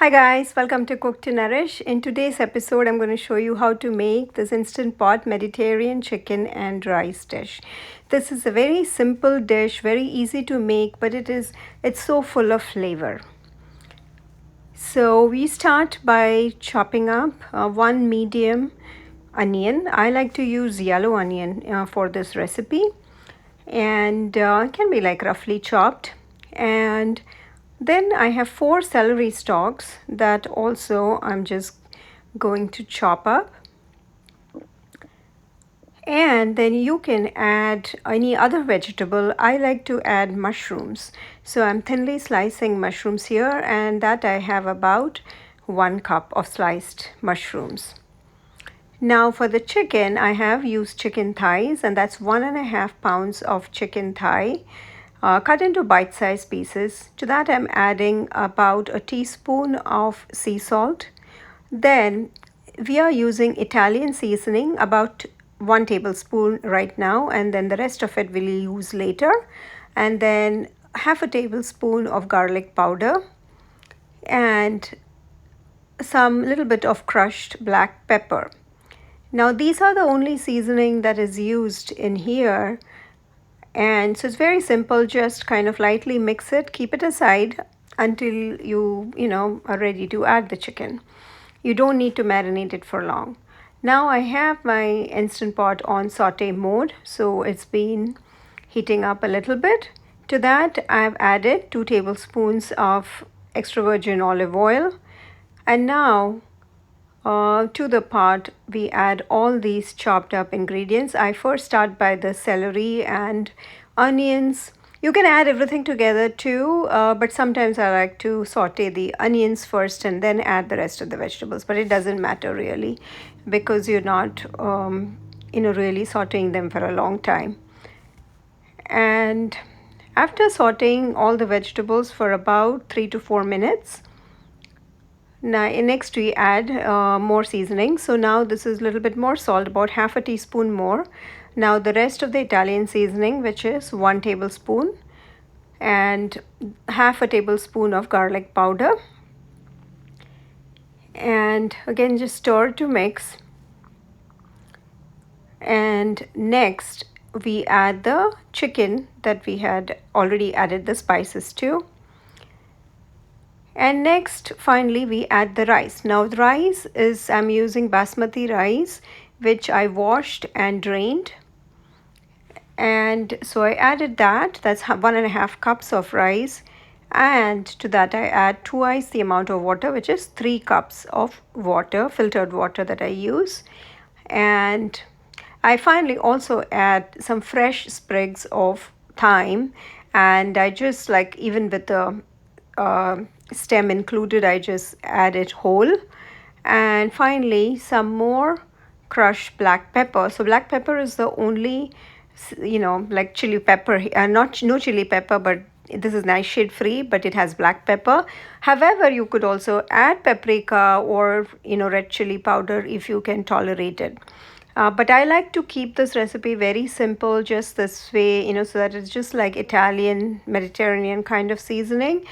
Hi guys, welcome to Cook to Nourish. In today's episode, I'm going to show you how to make this Instant Pot Mediterranean chicken and rice dish. This is a very simple dish, very easy to make, but it's so full of flavor. So we start by chopping up one medium onion. I like to use yellow onion for this recipe, and it can be like roughly chopped. And then I have 4 celery stalks that also I'm just going to chop up. And then you can add any other vegetable. I like to add mushrooms. So I'm thinly slicing mushrooms here, and that I have about 1 cup of sliced mushrooms. Now for the chicken, I have used chicken thighs, and that's 1.5 pounds of chicken thigh. Cut into bite-sized pieces. To that I'm adding about a teaspoon of sea salt. Then we are using Italian seasoning, about 1 tablespoon right now, and then the rest of it we'll use later. And then half a tablespoon of garlic powder and some little bit of crushed black pepper. Now these are the only seasoning that is used in here. And so it's very simple, just kind of lightly mix it, keep it aside until you are ready to add the chicken. You don't need to marinate it for long. Now I have my Instant Pot on saute mode, so it's been heating up a little bit. To that I've added 2 tablespoons of extra virgin olive oil, and now to the pot we add all these chopped up ingredients. I first start by the celery and onions. You can add everything together too, but sometimes I like to saute the onions first and then add the rest of the vegetables, but it doesn't matter really because you're not really sauteing them for a long time. And after sauteing all the vegetables for about 3 to 4 minutes, now next we add more seasoning. So now this is a little bit more salt, about half a teaspoon more. Now the rest of the Italian seasoning, which is 1 tablespoon, and half a tablespoon of garlic powder. And again just stir to mix. And next we add the chicken that we had already added the spices to. And next, finally, we add the rice. Now, the rice is, I'm using basmati rice, which I washed and drained. And so I added that. That's 1.5 cups of rice. And to that, I add twice the amount of water, which is 3 cups of water, filtered water that I use. And I finally also add some fresh sprigs of thyme. And I just like, even with the stem included, I just add it whole. And finally some more crushed black pepper. So black pepper is the only like chili pepper, no chili pepper, but this is Nightshade free, but it has black pepper. However, you could also add paprika or red chili powder if you can tolerate it. But I like to keep this recipe very simple, just this way, so that it's just like Italian, Mediterranean kind of seasoning.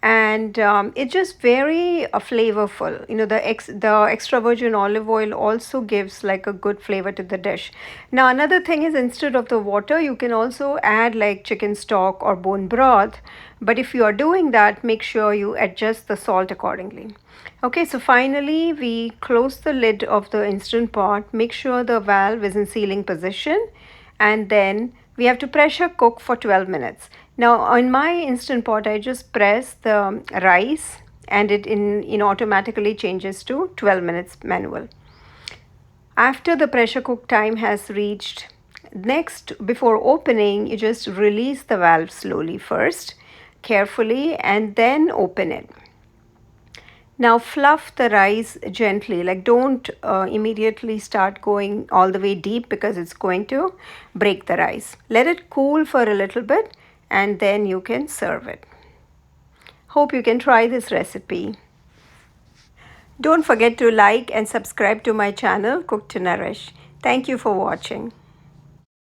And it's just very flavorful. The extra virgin olive oil also gives like a good flavor to the dish. Now another thing is, instead of the water, you can also add like chicken stock or bone broth. But if you are doing that, make sure you adjust the salt accordingly. Okay, so finally we close the lid of the Instant Pot. Make sure the valve is in sealing position, and then we have to pressure cook for 12 minutes. Now on my Instant Pot, I just press the rice and it automatically changes to 12 minutes manual. After the pressure cook time has reached, next, before opening, you just release the valve slowly first, carefully, and then open it. Now fluff the rice gently, like don't immediately start going all the way deep because it's going to break the rice. Let it cool for a little bit and then you can serve it. Hope you can try this recipe. Don't forget to like and subscribe to my channel, Cook to Nourish. Thank you for watching.